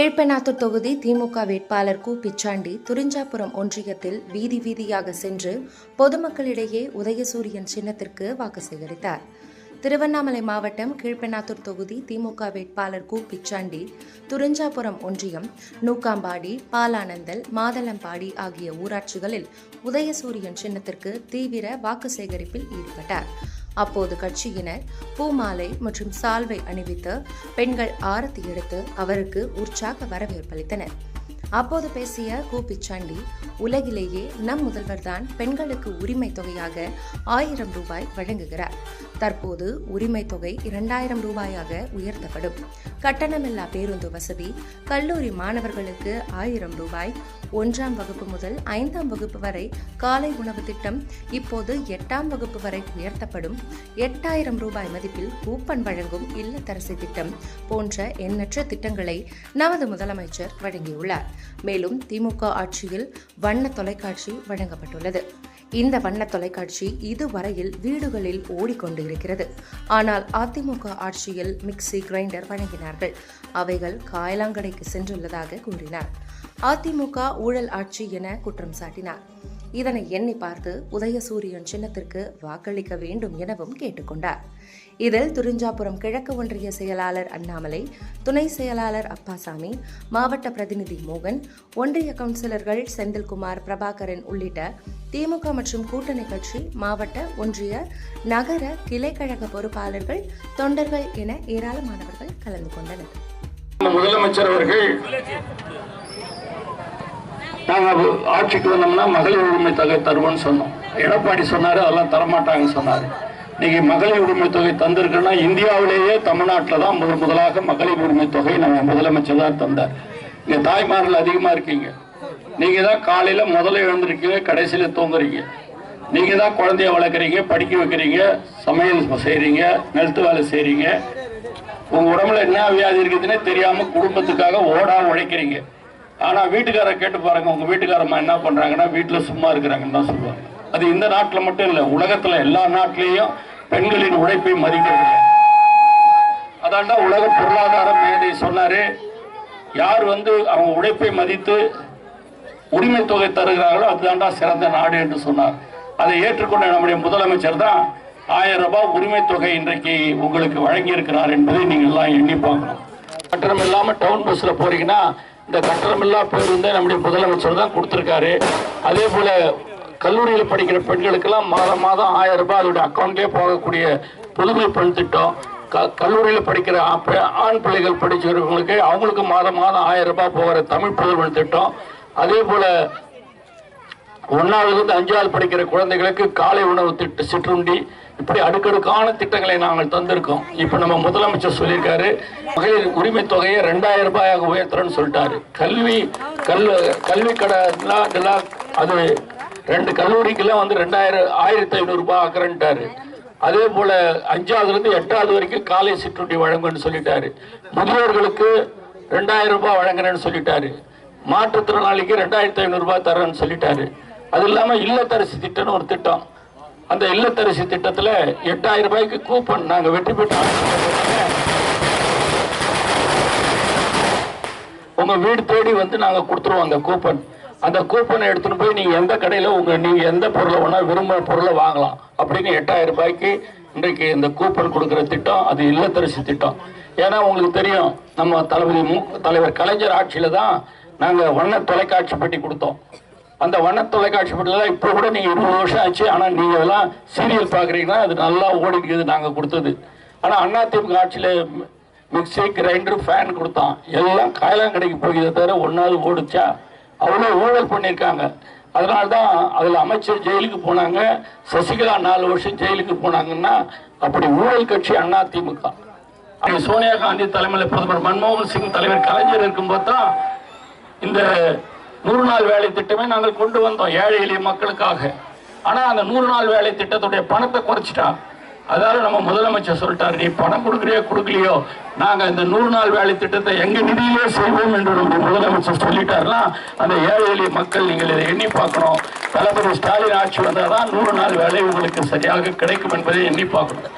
கீழ்பெண்ணாத்தூர் தொகுதி திமுக வேட்பாளர் கு பிச்சாண்டி துரிஞ்சாபுரம் ஒன்றியத்தில் வீதி வீதியாக சென்று பொதுமக்களிடையே உதயசூரியன் சின்னத்திற்கு வாக்கு சேகரித்தார். திருவண்ணாமலை மாவட்டம் கீழ்பெண்ணாத்தூர் தொகுதி திமுக வேட்பாளர் கு பிச்சாண்டி துரிஞ்சாபுரம் ஒன்றியம் நூக்காம்பாடி, பாலானந்தல், மாதளம்பாடி ஆகிய ஊராட்சிகளில் உதயசூரியன் சின்னத்திற்கு தீவிர வாக்கு சேகரிப்பில் ஈடுபட்டார். அப்போது கட்சியினர் பூமாலை மற்றும் சால்வை அணிவித்து பெண்கள் ஆரத்தி எடுத்து அவருக்கு உற்சாக வரவேற்பளித்தனர். அப்போது பேசிய கு பிச்சாண்டி, உலகிலேயே நம் முதல்வர்தான் பெண்களுக்கு உரிமை தொகையாக 1000 ரூபாய் வழங்குகிறார். தற்போது உரிமை தொகை 2000 ரூபாயாக உயர்த்தப்படும். கட்டணமில்லா பேருந்து வசதி, கல்லூரி மாணவர்களுக்கு 1000 ரூபாய், 1ஆம் வகுப்பு முதல் 5ஆம் வகுப்பு வரை காலை உணவு திட்டம் இப்போது 8ஆம் வகுப்பு வரை உயர்த்தப்படும். 8000 ரூபாய் மதிப்பில் கூப்பன் வழங்கும் இல்லத்தரசி திட்டம் போன்ற எண்ணற்ற திட்டங்களை நமது முதலமைச்சர் வழங்கியுள்ளார். மேலும் திமுக ஆட்சியில் வண்ண தொலைக்காட்சி வழங்கப்பட்டுள்ளது. இந்த வண்ண தொலைக்காட்சி இதுவரையில் வீடுகளில் ஓடிக்கொண்டு இருக்கிறது. ஆனால் அதிமுக ஆட்சியில் மிக்சி, கிரைண்டர் வழங்கினார்கள். அவைகள் காயலாங்கடைக்கு சென்றுள்ளதாக கூறினார். அதிமுக ஊழல் ஆட்சி என குற்றம் சாட்டினார். இதனை எண்ணி பார்த்து உதயசூரியன் சின்னத்திற்கு வாக்களிக்க வேண்டும் எனவும் கேட்டுக்கொண்டார். இதில் துரிஞ்சாபுரம் கிழக்கு ஒன்றிய செயலாளர் அண்ணாமலை, துணை செயலாளர் அப்பாசாமி, மாவட்ட பிரதிநிதி மோகன், ஒன்றிய கவுன்சிலர்கள் செந்தில்குமார், பிரபாகரன் உள்ளிட்ட திமுக மற்றும் கூட்டணி கட்சி, மாவட்ட, ஒன்றிய, நகர, கிளைக்கழக பொறுப்பாளர்கள், தொண்டர்கள் என ஏராளமானவர்கள் கலந்து கொண்டனர். முதலமைச்சர் அவர்கள் நாங்கள் ஆட்சிக்கு வந்தோம்னா மகளிர் உரிமை தொகை தருவோம்னு சொன்னோம். எடப்பாடி சொன்னாரு அதெல்லாம் தரமாட்டாங்கன்னு சொன்னாரு. இன்னைக்கு மகளிர் உரிமை தொகை தந்திருக்குன்னா இந்தியாவிலேயே தமிழ்நாட்டில் தான் முதலாக மகளிர் உரிமை தொகை நம்ம முதலமைச்சர் தான் தந்தார். இங்க தாய்மார்கள் அதிகமா இருக்கீங்க. நீங்க தான் காலையில முதல்ல எழுந்திருக்கீங்க, கடைசியில தூங்குறீங்க. நீங்க தான் குழந்தைய வளர்க்குறீங்க, படிக்க வைக்கிறீங்க, சமையல் செய்யறீங்க, நிலத்து வேலை செய்யறீங்க. உங்க உடம்புல என்ன வியாதி இருக்குதுன்னே தெரியாம குடும்பத்துக்காக உழைக்கிறீங்க. ஆனா வீட்டுக்கார கேட்டு பாருங்க, உங்க வீட்டுக்காரம்மா என்ன பண்றாங்கன்னா வீட்டுல சும்மா இருக்கிறாங்கன்னு தான் சொல்லுவாங்க. அது இந்த நாட்டுல மட்டும் இல்ல, உலகத்துல எல்லா நாட்டிலையும் பெண்களின் உழைப்பை மதிக்கிறது. அதான்டா உலக பொருளாதார மேதை சொன்னாரு, யார் அவங்க உழைப்பை மதித்து உரிமை தொகை தருகிறார்களோ அதுதான்டா சிறந்த நாடு என்று சொன்னார். அதை ஏற்றுக்கொண்ட நம்முடைய முதலமைச்சர் தான் 1000 ரூபாய் உரிமை தொகை இன்றைக்கு உங்களுக்கு வழங்கி இருக்கிறார் என்பதை நீங்க எல்லாம் எண்ணி பார்க்கணும். கட்டணம் இல்லாம டவுன் பஸ்ல போறீங்கன்னா இந்த கட்டணமில்லா பேருந்து நம்முடைய முதலமைச்சர் தான் கொடுத்திருக்காரு. அதே போல கல்லூரியில் படிக்கிற பெண்களுக்கெல்லாம் மாதம் 1000 ரூபாய் அதோட அக்கௌண்ட்லேயே போகக்கூடிய புதுமை பெண் திட்டம். கல்லூரியில் படிக்கிற ஆண் பிள்ளைகள் படிச்சவர்களுக்கு அவங்களுக்கு மாதம் 1000 ரூபாய் போகிற தமிழ் புதுமை திட்டம். அதே போல 1ஆவதுலேருந்து 5ஆவது படிக்கிற குழந்தைகளுக்கு காலை உணவு சிற்றுண்டி, இப்படி அடுக்கடுக்கான திட்டங்களை நாங்கள் தந்திருக்கோம். இப்ப நம்ம முதலமைச்சர் சொல்லியிருக்காரு, மகளிர் உரிமை தொகையை 2000 ரூபாயாக உயர்த்துறேன்னு சொல்லிட்டாரு. கல்வி கடை அது 2 கல்லூரிக்கெல்லாம் 1500 ரூபாய் ஆக்குறேன்ட்டாரு. அதே போல 5ஆவதுலேருந்து 8ஆவது வரைக்கும் காலை சிற்றுண்டி வழங்குன்னு சொல்லிட்டாரு. முதியோர்களுக்கு 2000 ரூபாய் வழங்குறேன்னு சொல்லிட்டாரு. மாற்றுத்திறனாளிக்கு 2500 ரூபாய் தரேன்னு சொல்லிட்டாரு. அது இல்லாம இல்லத்தரசி திட்டம்னு ஒரு திட்டம். அந்த இல்லத்தரசி திட்டத்துல 8000 ரூபாய்க்கு கூப்பன் நாங்க வெற்றி பெற்ற உங்க வீடு தேடி நாங்க கொடுத்துருவோம் அந்த கூப்பன். அந்த கூப்பனை எடுத்துட்டு போய் நீங்க எந்த கடையில நீங்க எந்த பொருளை வேணா விரும்புற பொருளை வாங்கலாம் அப்படின்னு 8000 ரூபாய்க்கு இன்றைக்கு இந்த கூப்பன் கொடுக்கிற திட்டம் அது இல்லத்தரசி திட்டம். ஏன்னா உங்களுக்கு தெரியும், நம்ம தலைவர் கலைஞர் ஆட்சியில தான் நாங்க வண்ண தொலைக்காட்சி பெட்டி கொடுத்தோம். அந்த வண்ண தொலைக்காட்சி பெட்டிலாம் இப்போ கூட நீங்க 20 வருஷம் ஆச்சு. ஆனா நீங்க எல்லாம் சீரியல் பாக்குறீங்கன்னா அது நல்லா ஓடிக்குது நாங்க கொடுத்தது. ஆனா அதிமுக ஆட்சியில மிக்சி, கிரைண்டர், ஃபேன் கொடுத்தோம். எல்லாம் காயலாங்கடைக்கு போகிறத தவிர ஒன்னாவது ஓடிச்சா? அவ்வளோ ஊழல் பண்ணியிருக்காங்க. அதனால்தான் அதுல அமைச்சர் ஜெயிலுக்கு போனாங்க. சசிகலா 4 வருஷம் ஜெயிலுக்கு போனாங்கன்னா அப்படி ஊழல் கட்சி அதிமுக. சோனியா காந்தி தலைமையில் பிரதமர் மன்மோகன் சிங் தலைவர் கலைஞர் இருக்கும்போது தான் இந்த 100 நாள் வேலை திட்டமே நாங்கள் கொண்டு வந்தோம் ஏழை எளிய மக்களுக்காக. ஆனா அந்த 100 நாள் வேலை திட்டத்துடைய பணத்தை குறைச்சிட்டான். அதாவது நம்ம முதலமைச்சர் சொல்லிட்டாரு, நீ பணம் கொடுக்கலையோ நாங்க இந்த 100 நாள் வேலை திட்டத்தை எங்க நிதியிலே செய்வோம் என்று நம்ம முதலமைச்சர் சொல்லிட்டாருன்னா அந்த ஏழை எளிய மக்கள் நீங்கள் இதை எண்ணி பார்க்கணும். தளபதி ஸ்டாலின் ஆட்சி வந்தாதான் 100 நாள் வேலை உங்களுக்கு சரியாக கிடைக்கும் என்பதை எண்ணி பார்க்கணும்.